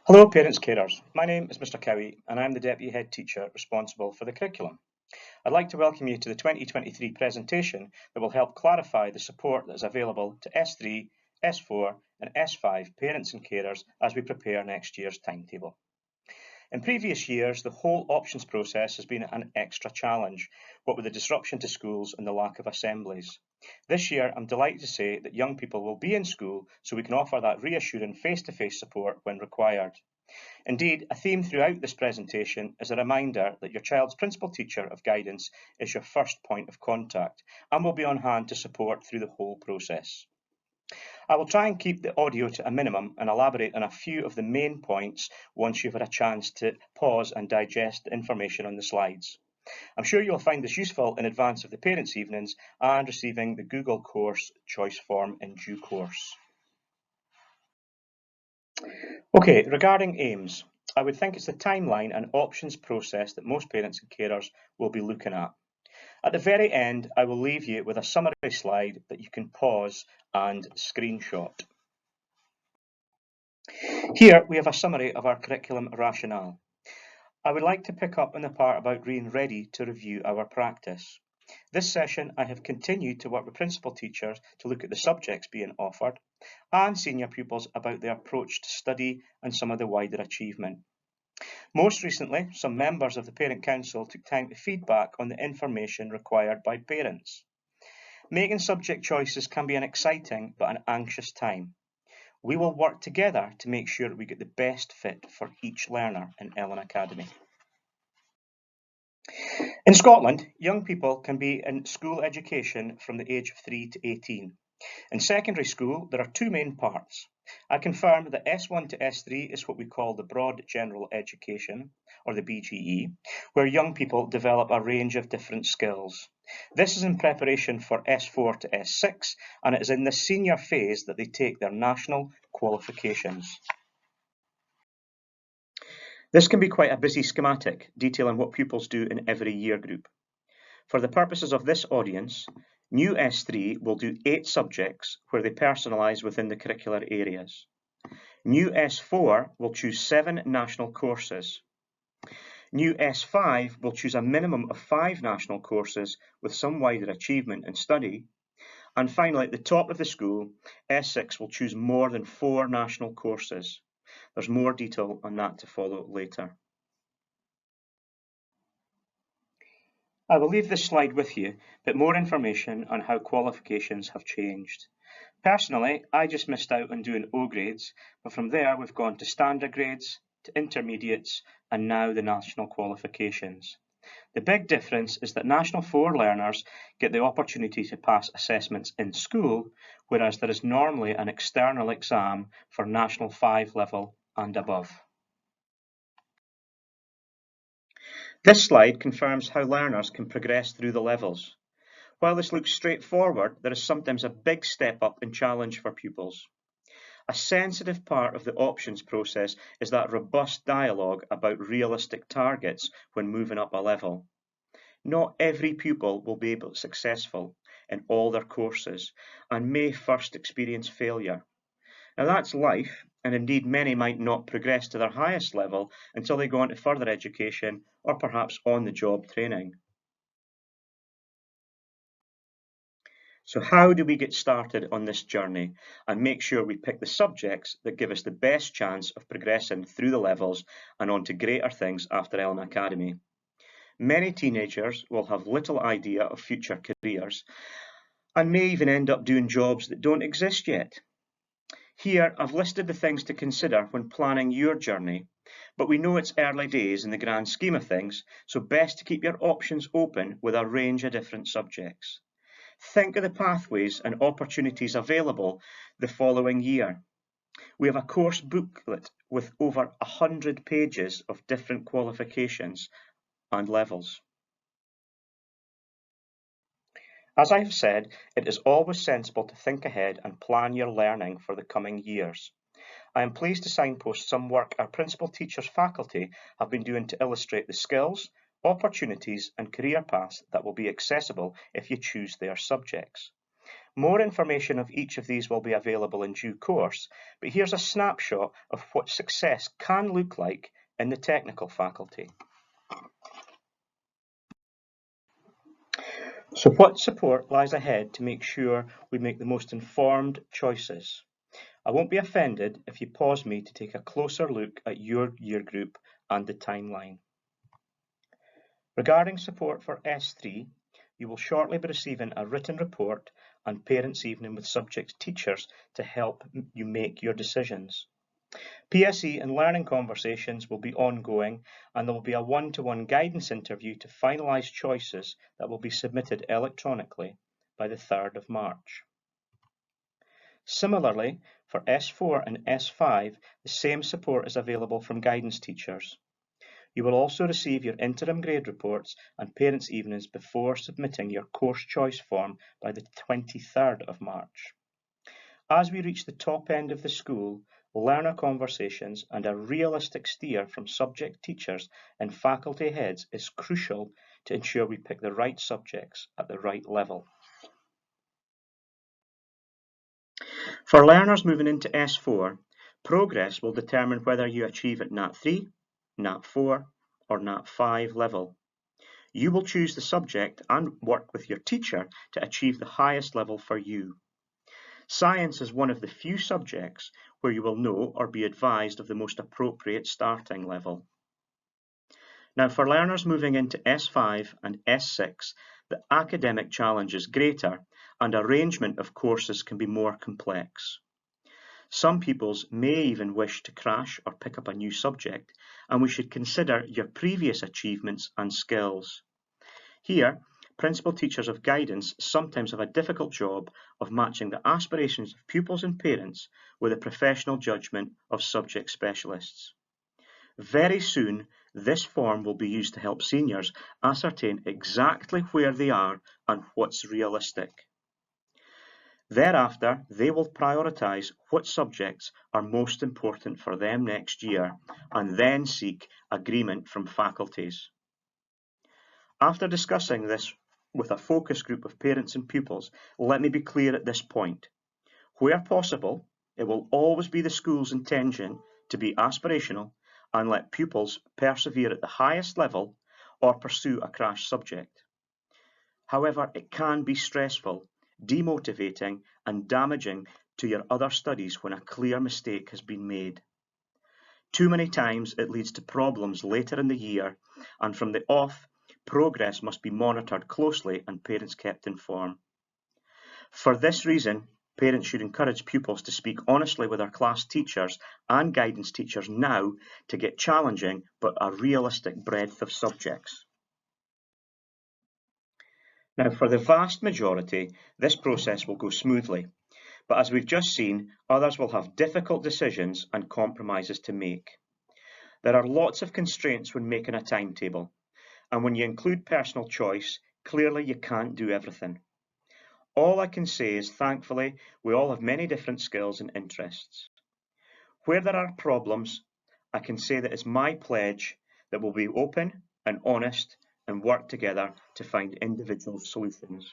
Hello parents carers, my name is Mr Cowie and I'm the Deputy Head Teacher responsible for the curriculum. I'd like to welcome you to the 2023 presentation that will help clarify the support that is available to S3, S4 and S5 parents and carers as we prepare next year's timetable. In previous years, the whole options process has been an extra challenge, what with the disruption to schools and the lack of assemblies. This year, I'm delighted to say that young people will be in school so we can offer that reassuring face-to-face support when required. Indeed, a theme throughout this presentation is a reminder that your child's principal teacher of guidance is your first point of contact and will be on hand to support through the whole process. I will try and keep the audio to a minimum and elaborate on a few of the main points once you've had a chance to pause and digest the information on the slides. I'm sure you'll find this useful in advance of the parents' evenings and receiving the Google course choice form in due course. Okay, regarding aims, I would think it's the timeline and options process that most parents and carers will be looking at. At the very end, I will leave you with a summary slide that you can pause and screenshot. Here we have a summary of our curriculum rationale. I would like to pick up on the part about being ready to review our practice. This session I have continued to work with principal teachers to look at the subjects being offered and senior pupils about their approach to study and some of the wider achievement. Most recently, some members of the Parent Council took time to feedback on the information required by parents. Making subject choices can be an exciting but an anxious time. We will work together to make sure we get the best fit for each learner in Ellon Academy. In Scotland, young people can be in school education from the age of 3 to 18. In secondary school, there are two main parts. I confirm that S1 to S3 is what we call the Broad General Education, or the BGE, where young people develop a range of different skills. This is in preparation for S4 to S6, and it is in this senior phase that they take their national qualifications. This can be quite a busy schematic, detailing what pupils do in every year group. For the purposes of this audience, new S3 will do 8 subjects where they personalise within the curricular areas. New S4 will choose 7 national courses. New S5 will choose a minimum of 5 national courses with some wider achievement and study. And finally, at the top of the school, S6 will choose more than 4 national courses. There's more detail on that to follow later. I will leave this slide with you, but more information on how qualifications have changed. Personally, I just missed out on doing O grades, but from there we've gone to standard grades, to intermediates, and now the national qualifications. The big difference is that National 4 learners get the opportunity to pass assessments in school, whereas there is normally an external exam for National 5 level and above. This slide confirms how learners can progress through the levels. While this looks straightforward, there is sometimes a big step up and challenge for pupils. A sensitive part of the options process is that robust dialogue about realistic targets when moving up a level. Not every pupil will be successful in all their courses and may first experience failure. Now that's life, and indeed many might not progress to their highest level until they go on to further education or perhaps on-the-job training. So how do we get started on this journey and make sure we pick the subjects that give us the best chance of progressing through the levels and on to greater things after Ellon Academy? Many teenagers will have little idea of future careers and may even end up doing jobs that don't exist yet. Here, I've listed the things to consider when planning your journey, but we know it's early days in the grand scheme of things, so best to keep your options open with a range of different subjects. Think of the pathways and opportunities available the following year. We have a course booklet with over 100 pages of different qualifications and levels. As I have said, it is always sensible to think ahead and plan your learning for the coming years. I am pleased to signpost some work our principal teachers faculty have been doing to illustrate the skills, opportunities and career paths that will be accessible if you choose their subjects. More information of each of these will be available in due course, but here's a snapshot of what success can look like in the technical faculty. So what support lies ahead to make sure we make the most informed choices? I won't be offended if you pause me to take a closer look at your year group and the timeline. Regarding support for S3, you will shortly be receiving a written report and parents' evening with subject teachers to help you make your decisions. PSE and learning conversations will be ongoing, and there will be a one-to-one guidance interview to finalise choices that will be submitted electronically by the 3rd of March. Similarly, for S4 and S5, the same support is available from guidance teachers. You will also receive your interim grade reports and parents' evenings before submitting your course choice form by the 23rd of March. As we reach the top end of the school, learner conversations and a realistic steer from subject teachers and faculty heads is crucial to ensure we pick the right subjects at the right level. For learners moving into S4, progress will determine whether you achieve at Nat 3, Nat 4, or Nat 5 level. You will choose the subject and work with your teacher to achieve the highest level for you. Science is one of the few subjects where you will know or be advised of the most appropriate starting level. Now, for learners moving into S5 and S6, the academic challenge is greater and arrangement of courses can be more complex. Some pupils may even wish to crash or pick up a new subject, and we should consider your previous achievements and skills. Here, principal teachers of guidance sometimes have a difficult job of matching the aspirations of pupils and parents with the professional judgment of subject specialists. Very soon, this form will be used to help seniors ascertain exactly where they are and what's realistic. Thereafter, they will prioritise what subjects are most important for them next year and then seek agreement from faculties. After discussing this with a focus group of parents and pupils, let me be clear at this point. Where possible, it will always be the school's intention to be aspirational and let pupils persevere at the highest level or pursue a crash subject. However, it can be stressful, demotivating, and damaging to your other studies when a clear mistake has been made. Too many times it leads to problems later in the year, and from the off, progress must be monitored closely and parents kept informed. For this reason, parents should encourage pupils to speak honestly with their class teachers and guidance teachers now to get challenging but a realistic breadth of subjects. Now, for the vast majority, this process will go smoothly, but as we've just seen, others will have difficult decisions and compromises to make. There are lots of constraints when making a timetable, and when you include personal choice, clearly you can't do everything. All I can say is, thankfully, we all have many different skills and interests. Where there are problems, I can say that it's my pledge that we'll be open and honest and work together to find individual solutions.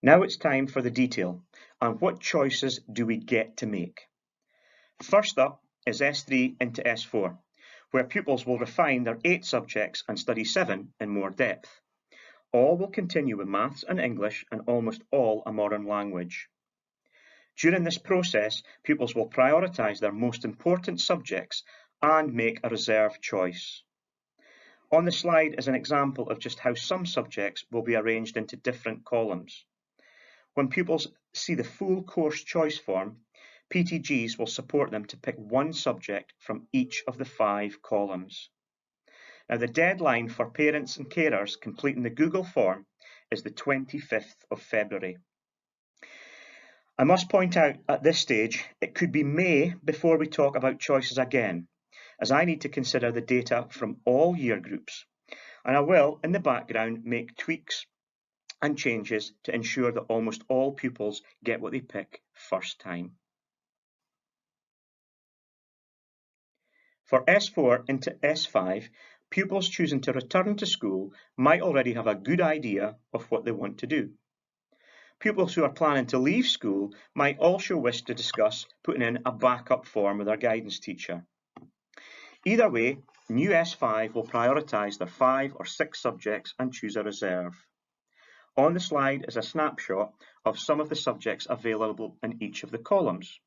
Now it's time for the detail, and what choices do we get to make? First up is S3 into S4, where pupils will refine their 8 subjects and study 7 in more depth. All will continue with maths and English and almost all a modern language. During this process, pupils will prioritise their most important subjects and make a reserve choice. On the slide is an example of just how some subjects will be arranged into different columns. When pupils see the full course choice form, PTGs will support them to pick one subject from each of the 5 columns. Now, the deadline for parents and carers completing the Google form is the 25th of February. I must point out at this stage, it could be May before we talk about choices again, as I need to consider the data from all year groups, and I will, in the background, make tweaks and changes to ensure that almost all pupils get what they pick first time. For S4 into S5, pupils choosing to return to school might already have a good idea of what they want to do. Pupils who are planning to leave school might also wish to discuss putting in a backup form with their guidance teacher. Either way, new S5 will prioritise their 5 or 6 subjects and choose a reserve. On the slide is a snapshot of some of the subjects available in each of the columns.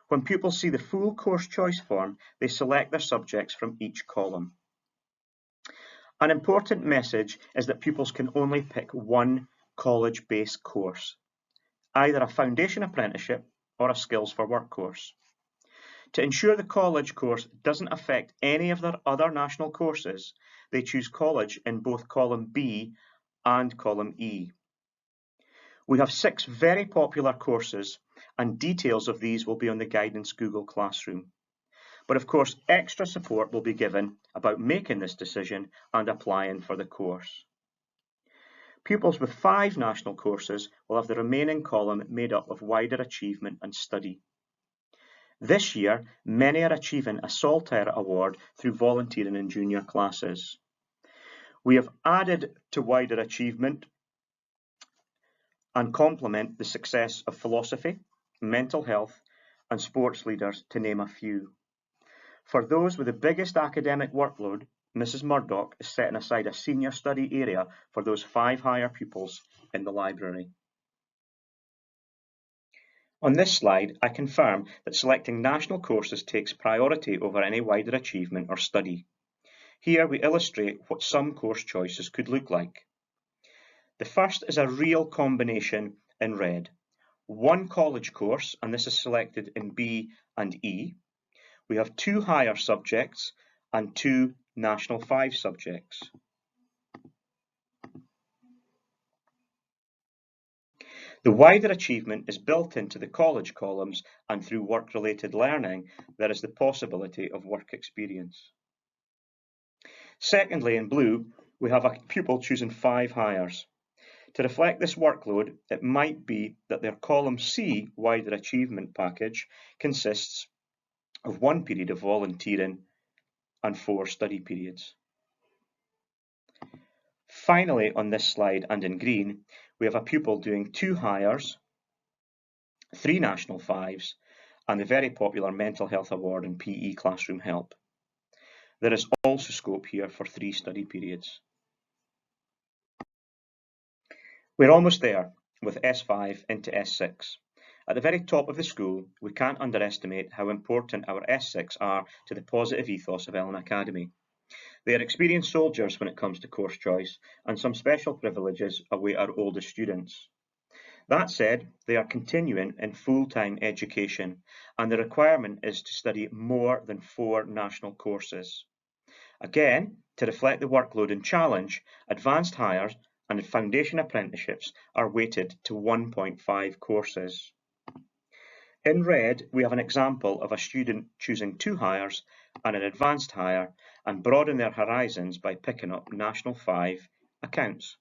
When pupils see the full course choice form, they select their subjects from each column. An important message is that pupils can only pick one college-based course, either a foundation apprenticeship or a skills for work course. To ensure the college course doesn't affect any of their other national courses, they choose college in both column B and column E. We have 6 very popular courses, and details of these will be on the Guidance Google Classroom. But of course, extra support will be given about making this decision and applying for the course. Pupils with 5 national courses will have the remaining column made up of wider achievement and study. This year, many are achieving a Saltire Award through volunteering in junior classes. We have added to wider achievement and complement the success of philosophy, mental health, and sports leaders, to name a few. For those with the biggest academic workload, Mrs. Murdoch is setting aside a senior study area for those 5 higher pupils in the library. On this slide, I confirm that selecting national courses takes priority over any wider achievement or study. Here we illustrate what some course choices could look like. The first is a real combination in red. One college course, and this is selected in B and E. We have 2 higher subjects and 2 national 5 subjects. The wider achievement is built into the college columns, and through work-related learning, there is the possibility of work experience. Secondly, in blue, we have a pupil choosing 5 hires. To reflect this workload, it might be that their column C wider achievement package consists of 1 period of volunteering and 4 study periods. Finally, on this slide and in green, we have a pupil doing 2 hires, 3 national 5s, and the very popular Mental Health Award and PE Classroom Help. There is also scope here for 3 study periods. We're almost there with S5 into S6. At the very top of the school, we can't underestimate how important our S6 are to the positive ethos of Ellon Academy. They are experienced soldiers when it comes to course choice, and some special privileges await our oldest students. That said, they are continuing in full-time education, and the requirement is to study more than 4 national courses. Again, to reflect the workload and challenge, advanced hires and foundation apprenticeships are weighted to 1.5 courses. In red, we have an example of a student choosing 2 hires and an advanced hire and broaden their horizons by picking up National 5 accounts.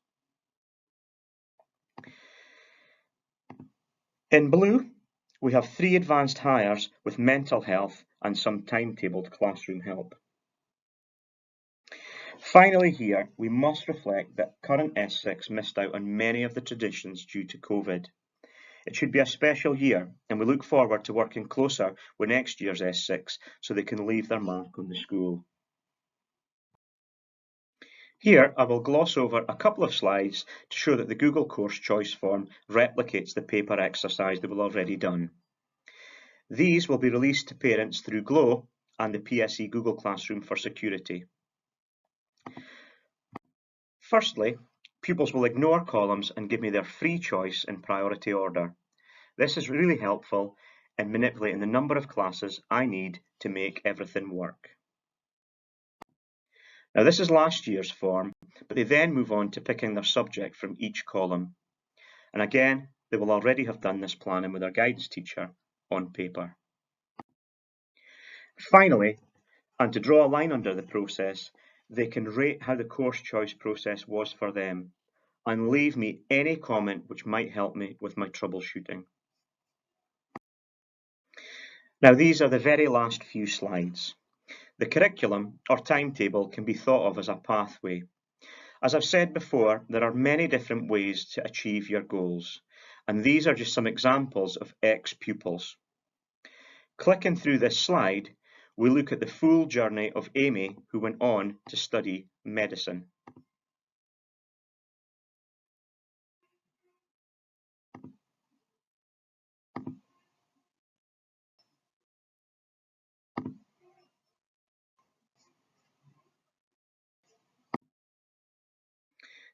In blue, we have 3 advanced hires with mental health and some timetabled classroom help. Finally here, we must reflect that current S6 missed out on many of the traditions due to COVID. It should be a special year, and we look forward to working closer with next year's S6 so they can leave their mark on the school. Here, I will gloss over a couple of slides to show that the Google Course Choice form replicates the paper exercise that we've already done. These will be released to parents through Glow and the PSE Google Classroom for security. Firstly, pupils will ignore columns and give me their free choice in priority order. This is really helpful in manipulating the number of classes I need to make everything work. Now this is last year's form, but they then move on to picking their subject from each column. And again, they will already have done this planning with their guidance teacher on paper. Finally, and to draw a line under the process, they can rate how the course choice process was for them and leave me any comment which might help me with my troubleshooting. Now these are the very last few slides. The curriculum or timetable can be thought of as a pathway. As I've said before, there are many different ways to achieve your goals, and these are just some examples of ex-pupils. Clicking through this slide, we look at the full journey of Amy, who went on to study medicine.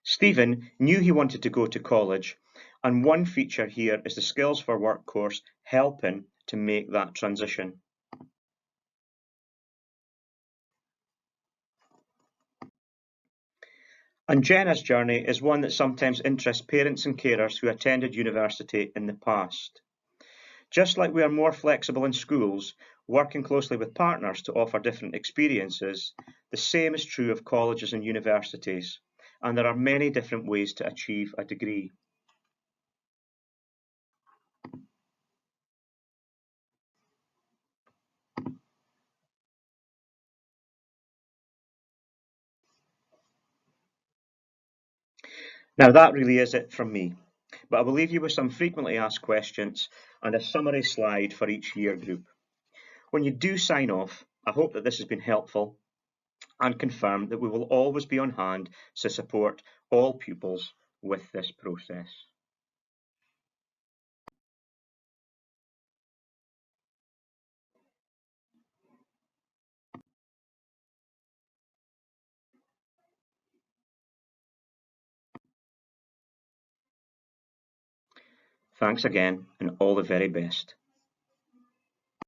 Stephen knew he wanted to go to college, and one feature here is the Skills for Work course helping to make that transition. And Jenna's journey is one that sometimes interests parents and carers who attended university in the past. Just like we are more flexible in schools, working closely with partners to offer different experiences, the same is true of colleges and universities, and there are many different ways to achieve a degree. Now that really is it from me, but I will leave you with some frequently asked questions and a summary slide for each year group. When you do sign off, I hope that this has been helpful and confirm that we will always be on hand to support all pupils with this process. Thanks again and all the very best.